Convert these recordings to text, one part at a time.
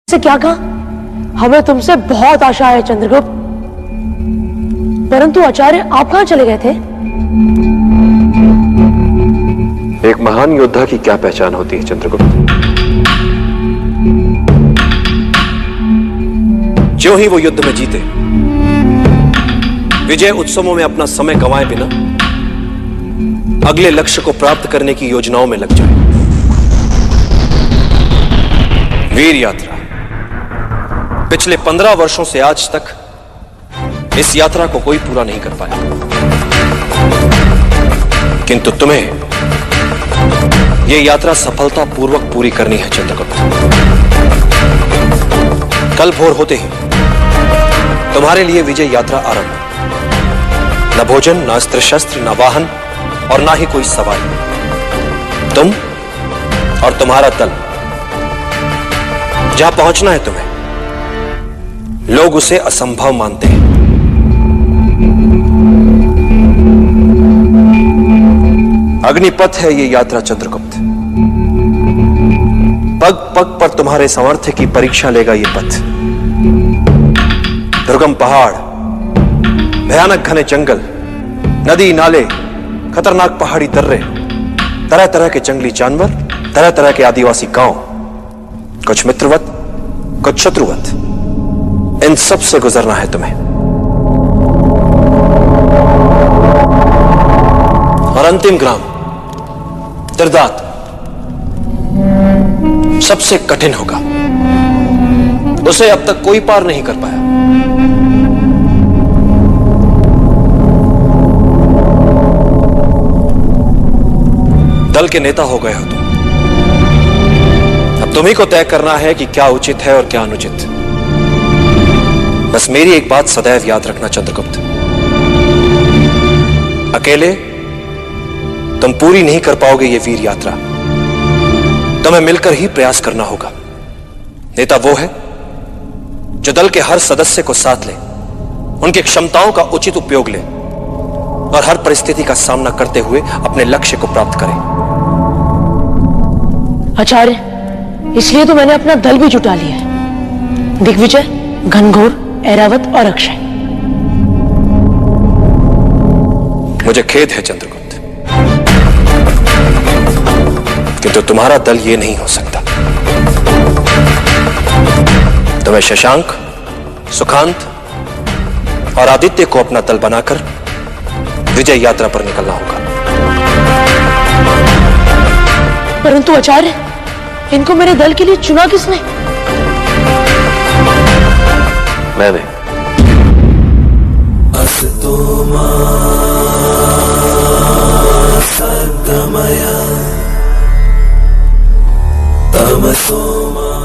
से क्या कहा? हमें तुमसे बहुत आशा है चंद्रगुप्त, परंतु आचार्य आप कहां चले गए थे? एक महान योद्धा की क्या पहचान होती है चंद्रगुप्त? ज्यों ही वो युद्ध में जीते, विजय उत्सवों में अपना समय गंवाए बिना अगले लक्ष्य को प्राप्त करने की योजनाओं में लग जाए। वीर यात्रा पिछले 15 वर्षों से आज तक इस यात्रा को कोई पूरा नहीं कर पाया, किंतु तुम्हें यह यात्रा सफलतापूर्वक पूरी करनी है चंद्रगुप्त। कल भोर होते ही तुम्हारे लिए विजय यात्रा आरंभ। न भोजन, न अस्त्र शस्त्र, न वाहन और ना ही कोई सवारी। तुम और तुम्हारा दल जहां पहुंचना है तुम्हें, लोग उसे असंभव मानते हैं। अग्निपथ है ये यात्रा चंद्रगुप्त। पग पग पर तुम्हारे सामर्थ्य की परीक्षा लेगा ये पथ। दुर्गम पहाड़, भयानक घने जंगल, नदी नाले, खतरनाक पहाड़ी दर्रे, तरह तरह के जंगली जानवर, तरह तरह के आदिवासी गांव, कुछ मित्रवत, कुछ शत्रुवत, इन सब से गुजरना है तुम्हें। और अंतिम ग्राम त्रिदात सबसे कठिन होगा। उसे अब तक कोई पार नहीं कर पाया। दल के नेता हो गए हो तुम। अब तुम्ही को तय करना है कि क्या उचित है और क्या अनुचित। बस मेरी एक बात सदैव याद रखना चंद्रगुप्त, अकेले तुम पूरी नहीं कर पाओगे ये वीर यात्रा। तुम्हें मिलकर ही प्रयास करना होगा। नेता वो है जो दल के हर सदस्य को साथ ले, उनकी क्षमताओं का उचित उपयोग ले और हर परिस्थिति का सामना करते हुए अपने लक्ष्य को प्राप्त करे। आचार्य, इसलिए तो मैंने अपना दल भी जुटा लिया है। दिग्विजय, घनघोर, ऐरावत और अक्षय। मुझे खेद है चंद्रगुप्त, किंतु तुम्हारा दल ये नहीं हो सकता। तुम्हें शशांक, सुखांत और आदित्य को अपना दल बनाकर विजय यात्रा पर निकलना होगा। परंतु आचार्य, इनको मेरे दल के लिए चुना किसने? मैंने।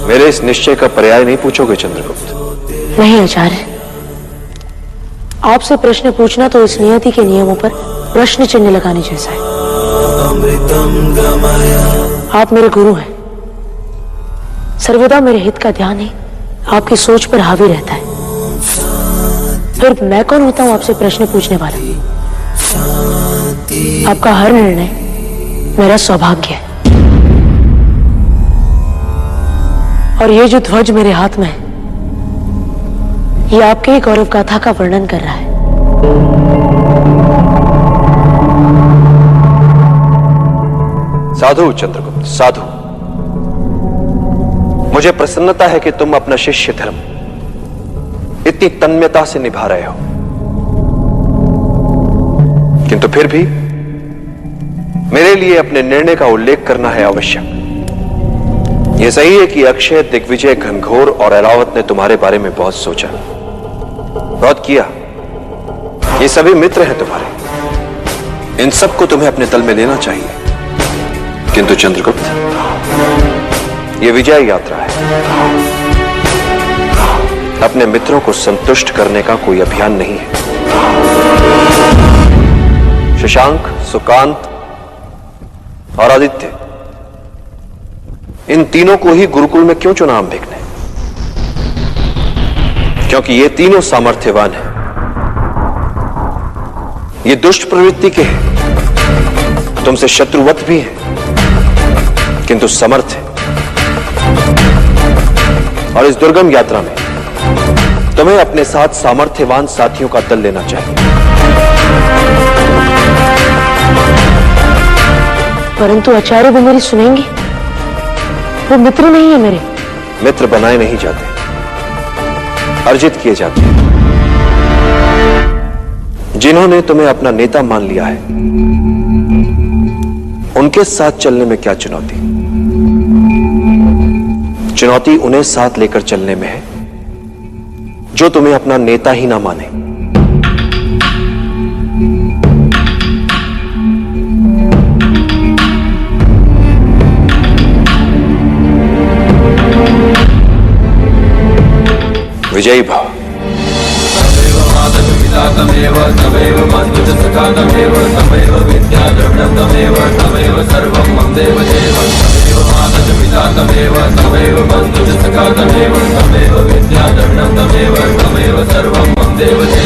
मेरे इस निश्चय का पर्याय नहीं पूछोगे चंद्रगुप्त? नहीं आचार्य, आपसे प्रश्न पूछना तो इस नियति के नियमों पर प्रश्न चिन्ह लगाने जैसा है। आप मेरे गुरु हैं, सर्वदा मेरे हित का ध्यान ही आपकी सोच पर हावी रहता है। फिर मैं कौन होता हूं आपसे प्रश्न पूछने वाला? आपका हर निर्णय मेरा सौभाग्य है। और ये जो ध्वज मेरे हाथ में है, ये आपके ही गौरव गाथा का वर्णन कर रहा है। साधु चंद्रगुप्त, साधु। मुझे प्रसन्नता है कि तुम अपना शिष्य धर्म इतनी तन्मयता से निभा रहे हो, किंतु फिर भी मेरे लिए अपने निर्णय का उल्लेख करना है आवश्यक। यह सही है कि अक्षय, दिग्विजय, घनघोर और ऐरावत ने तुम्हारे बारे में बहुत सोचा, बहुत किया। ये सभी मित्र हैं तुम्हारे, इन सबको तुम्हें अपने दल में लेना चाहिए। किंतु चंद्रगुप्त, यह विजय यात्रा है, अपने मित्रों को संतुष्ट करने का कोई अभियान नहीं है। शशांक, सुकांत और आदित्य, इन तीनों को ही गुरुकुल में क्यों चुना अंबिक ने? क्योंकि ये तीनों सामर्थ्यवान हैं। ये दुष्ट प्रवृत्ति के हैं, तुमसे शत्रुवत भी हैं, किंतु समर्थ है। और इस दुर्गम यात्रा में तुम्हें अपने साथ सामर्थ्यवान साथियों का दल लेना चाहिए। परंतु आचार्य भी मेरी सुनेंगे? वो मित्र नहीं है मेरे। मित्र बनाए नहीं जाते, अर्जित किए जाते हैं। जिन्होंने तुम्हें अपना नेता मान लिया है, उनके साथ चलने में क्या चुनौती? चुनौती उन्हें साथ लेकर चलने में है जो तुम्हें अपना नेता ही ना माने। विजयी भव। तमेव तमेव बन्धुज सखा तमेव तमेव विद्या द्रविणं तमेव तमेव सर्वं मम देव देव तमेव माता च पिता तमेव तमेव बन्धुज सखा तमेव तमेव विद्या द्रविणं तमेव तमेव सर्वं मम देव देव।